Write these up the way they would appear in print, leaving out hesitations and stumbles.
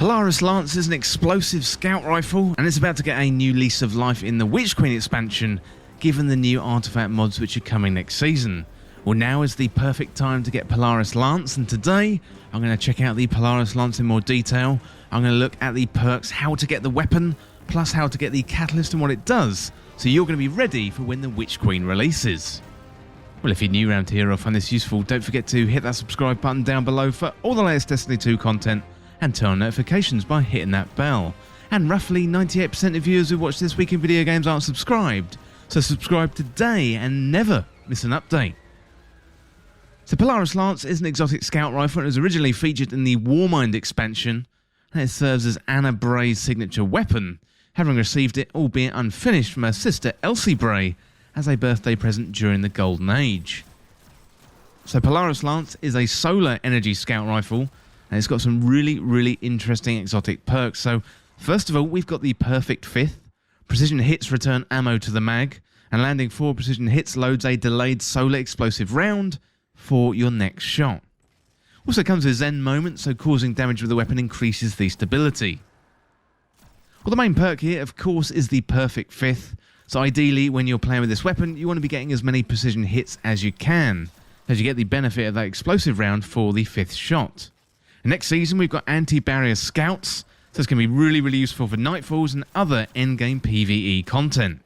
Polaris Lance is an explosive scout rifle, and it's about to get a new lease of life in the Witch Queen expansion, given the new artifact mods which are coming next season. Well, now is the perfect time to get Polaris Lance, and today I'm going to check out the Polaris Lance in more detail. I'm going to look at the perks, how to get the weapon, plus how to get the catalyst and what it does, so you're going to be ready for when the Witch Queen releases. Well, if you're new around here or find this useful, don't forget to hit that subscribe button down below for all the latest Destiny 2 content, and turn on notifications by hitting that bell. And roughly 98% of viewers who watch This Week in Video Games aren't subscribed, so subscribe today and never miss an update. So Polaris Lance is an exotic scout rifle and was originally featured in the Warmind expansion, and it serves as Anna Bray's signature weapon, having received it, albeit unfinished, from her sister Elsie Bray as a birthday present during the Golden Age. So Polaris Lance is a solar energy scout rifle, and it's got some really interesting exotic perks. So first of all, we've got the perfect fifth. Precision hits return ammo to the mag, and landing 4 precision hits loads a delayed solar explosive round for your next shot. Also comes with Zen moment, so causing damage with the weapon increases the stability. Well, the main perk here, of course, is the perfect fifth. So ideally, when you're playing with this weapon, you want to be getting as many precision hits as you can, as you get the benefit of that explosive round for the 5th shot. And next season, we've got anti-barrier scouts, so it's going to be really useful for nightfalls and other endgame PvE content.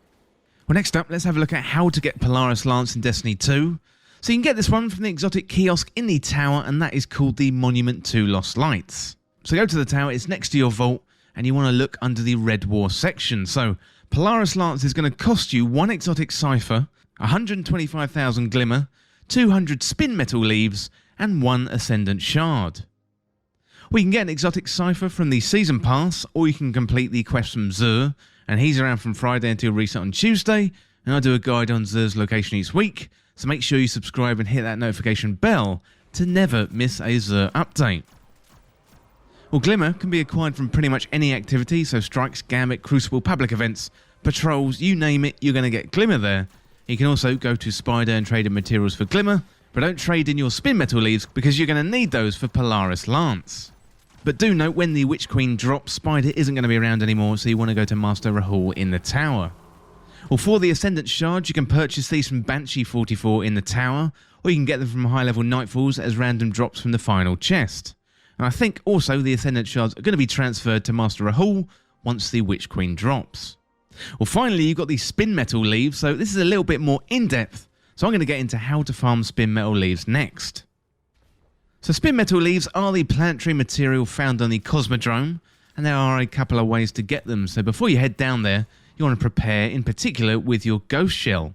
Well, next up, let's have a look at how to get Polaris Lance in Destiny 2. So you can get this one from the exotic kiosk in the tower, and that is called the Monument to Lost Lights. So go to the tower, it's next to your vault, and you want to look under the Red War section. So Polaris Lance is going to cost you 1 exotic cipher, 125,000 glimmer, 200 Spinmetal Leaves, and 1 Ascendant Shard. We can get an exotic cipher from the Season Pass, or you can complete the quest from Zur, and he's around from Friday until reset on Tuesday, and I do a guide on Zur's location each week, so make sure you subscribe and hit that notification bell to never miss a Zur update. Well, Glimmer can be acquired from pretty much any activity, so strikes, Gambit, Crucible, public events, patrols, you name it, you're going to get Glimmer there. You can also go to Spider and trade in materials for Glimmer, but don't trade in your Spinmetal Leaves because you're going to need those for Polaris Lance. But do note, when the Witch Queen drops, Spider isn't going to be around anymore, so you want to go to Master Rahul in the tower. Well, for the Ascendant Shards, you can purchase these from Banshee 44 in the tower, or you can get them from high-level Nightfalls as random drops from the final chest. And I think also the Ascendant Shards are going to be transferred to Master Rahul once the Witch Queen drops. Well, finally, you've got the Spinmetal Leaves, so this is a little bit more in-depth, so I'm going to get into how to farm Spinmetal Leaves next. So Spinmetal Leaves are the planetary material found on the Cosmodrome, and there are a couple of ways to get them, so before you head down there, you want to prepare in particular with your Ghost Shell.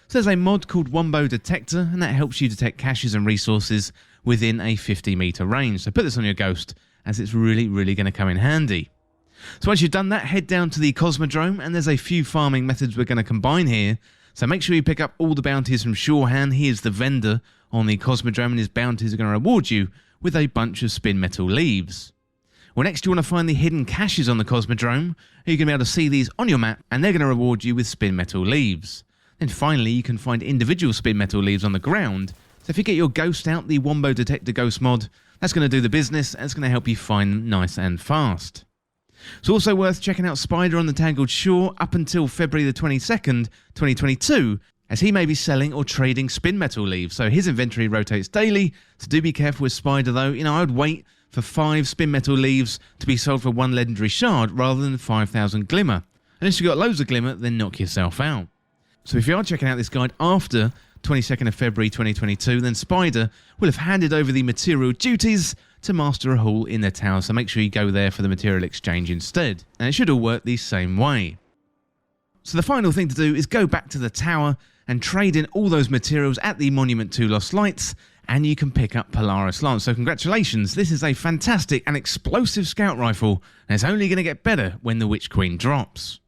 So there's a mod called Wombo Detector, and that helps you detect caches and resources within a 50-meter range. So put this on your Ghost, as it's really going to come in handy. So once you've done that, head down to the Cosmodrome, and there's a few farming methods we're going to combine here. So make sure you pick up all the bounties from Shorhan. He is the vendor on the Cosmodrome, and his bounties are going to reward you with a bunch of Spinmetal Leaves. Well, next you want to find the hidden caches on the Cosmodrome. You're going to be able to see these on your map, and they're going to reward you with Spinmetal Leaves. Then finally, you can find individual Spinmetal Leaves on the ground. So if you get your Ghost out, the Wombo Detector Ghost mod, that's going to do the business, and it's going to help you find them nice and fast. It's also worth checking out Spider on the Tangled Shore up until February the 22nd, 2022, as he may be selling or trading Spinmetal Leaves, so his inventory rotates daily, so do be careful with Spider though. I would wait for 5 Spinmetal Leaves to be sold for 1 legendary shard rather than 5,000 glimmer. Unless you've got loads of glimmer, then knock yourself out. So if you are checking out this guide after 22nd of February 2022, then Spider will have handed over the material duties to Master Rahul in the tower, so make sure you go there for the material exchange instead. And it should all work the same way. So the final thing to do is go back to the tower and trade in all those materials at the Monument to Lost Lights, and you can pick up Polaris Lance. So congratulations, this is a fantastic and explosive scout rifle, and it's only going to get better when the Witch Queen drops.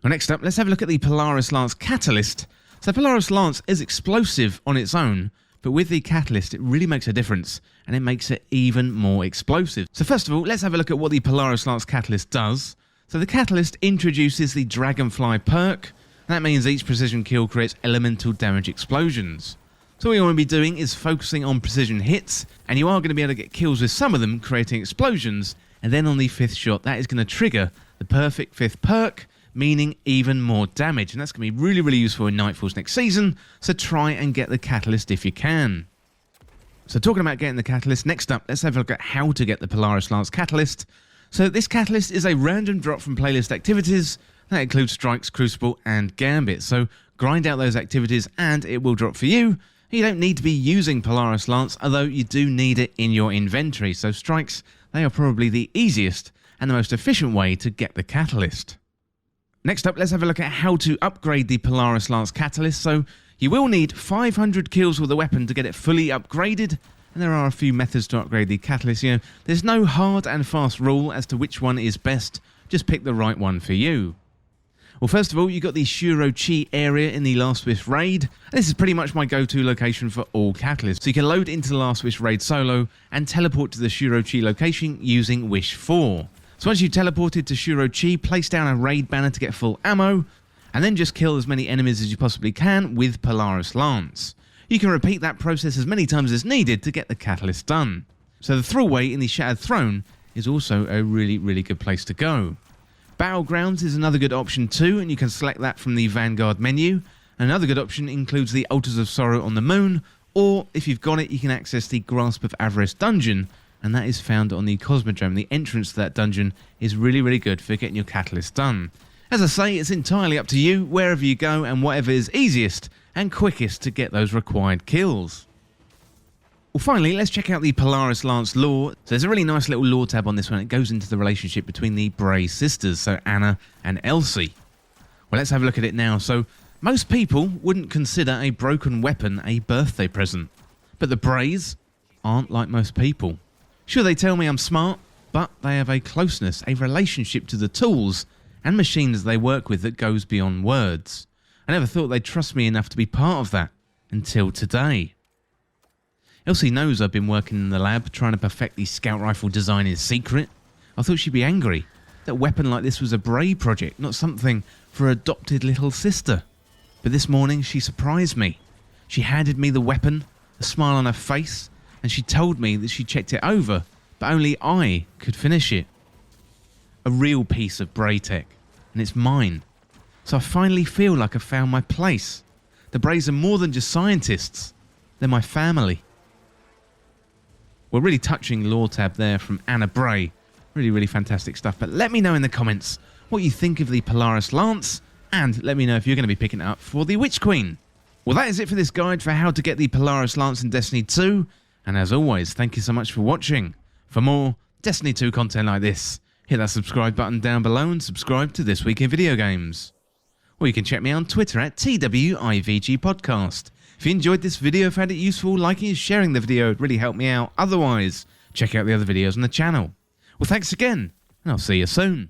Well, next up, let's have a look at the Polaris Lance Catalyst. So Polaris Lance is explosive on its own, but with the Catalyst it really makes a difference, and it makes it even more explosive. So first of all, let's have a look at what the Polaris Lance Catalyst does. So the Catalyst introduces the Dragonfly perk. That means each precision kill creates elemental damage explosions. So what you want to be doing is focusing on precision hits, and you are going to be able to get kills with some of them, creating explosions, and then on the 5th shot, that is going to trigger the perfect 5th perk, meaning even more damage, and that's going to be really, really useful in Nightfalls next season, so try and get the Catalyst if you can. So talking about getting the Catalyst, next up, let's have a look at how to get the Polaris Lance Catalyst. So this Catalyst is a random drop from playlist activities, that includes Strikes, Crucible, and Gambit, so grind out those activities and it will drop for you. You don't need to be using Polaris Lance, although you do need it in your inventory, so Strikes, they are probably the easiest and the most efficient way to get the Catalyst. Next up, let's have a look at how to upgrade the Polaris Lance Catalyst. So you will need 500 kills with the weapon to get it fully upgraded, and there are a few methods to upgrade the Catalyst. There's no hard and fast rule as to which one is best, just pick the right one for you. Well, first of all, you've got the Shuro-Chi area in the Last Wish raid. This is pretty much my go-to location for all Catalysts. So you can load into the Last Wish raid solo and teleport to the Shuro-Chi location using Wish 4. So once you've teleported to Shuro-Chi, place down a raid banner to get full ammo, and then just kill as many enemies as you possibly can with Polaris Lance. You can repeat that process as many times as needed to get the Catalyst done. So the throwaway in the Shattered Throne is also a really, really good place to go. Battlegrounds is another good option too, and you can select that from the Vanguard menu. Another good option includes the Altars of Sorrow on the Moon, or if you've got it, you can access the Grasp of Avarice dungeon, and that is found on the Cosmodrome. The entrance to that dungeon is really, really good for getting your Catalyst done. As I say, it's entirely up to you, wherever you go and whatever is easiest and quickest to get those required kills. Well, finally, let's check out the Polaris Lance lore. So there's a really nice little lore tab on this one. It goes into the relationship between the Bray sisters, so Anna and Elsie. Well, let's have a look at it now. So most people wouldn't consider a broken weapon a birthday present, but the Brays aren't like most people. Sure, they tell me I'm smart, but they have a closeness, a relationship to the tools and machines they work with that goes beyond words. I never thought they'd trust me enough to be part of that, until today. Elsie knows I've been working in the lab trying to perfect the scout rifle design in secret. I thought she'd be angry that a weapon like this was a Bray project, not something for her adopted little sister. But this morning she surprised me. She handed me the weapon, a smile on her face, and she told me that she checked it over, but only I could finish it. A real piece of Bray tech, and it's mine. So I finally feel like I've found my place. The Brays are more than just scientists, they're my family. Well, really touching lore tab there from Anna Bray. Really, really fantastic stuff. But let me know in the comments what you think of the Polaris Lance, and let me know if you're going to be picking it up for the Witch Queen. Well, that is it for this guide for how to get the Polaris Lance in Destiny 2. And as always, thank you so much for watching. For more Destiny 2 content like this, hit that subscribe button down below and subscribe to This Week in Video Games. Or you can check me on Twitter at TWIVG Podcast. If you enjoyed this video, found it useful, liking and sharing the video would really help me out. Otherwise, check out the other videos on the channel. Well, thanks again, and I'll see you soon.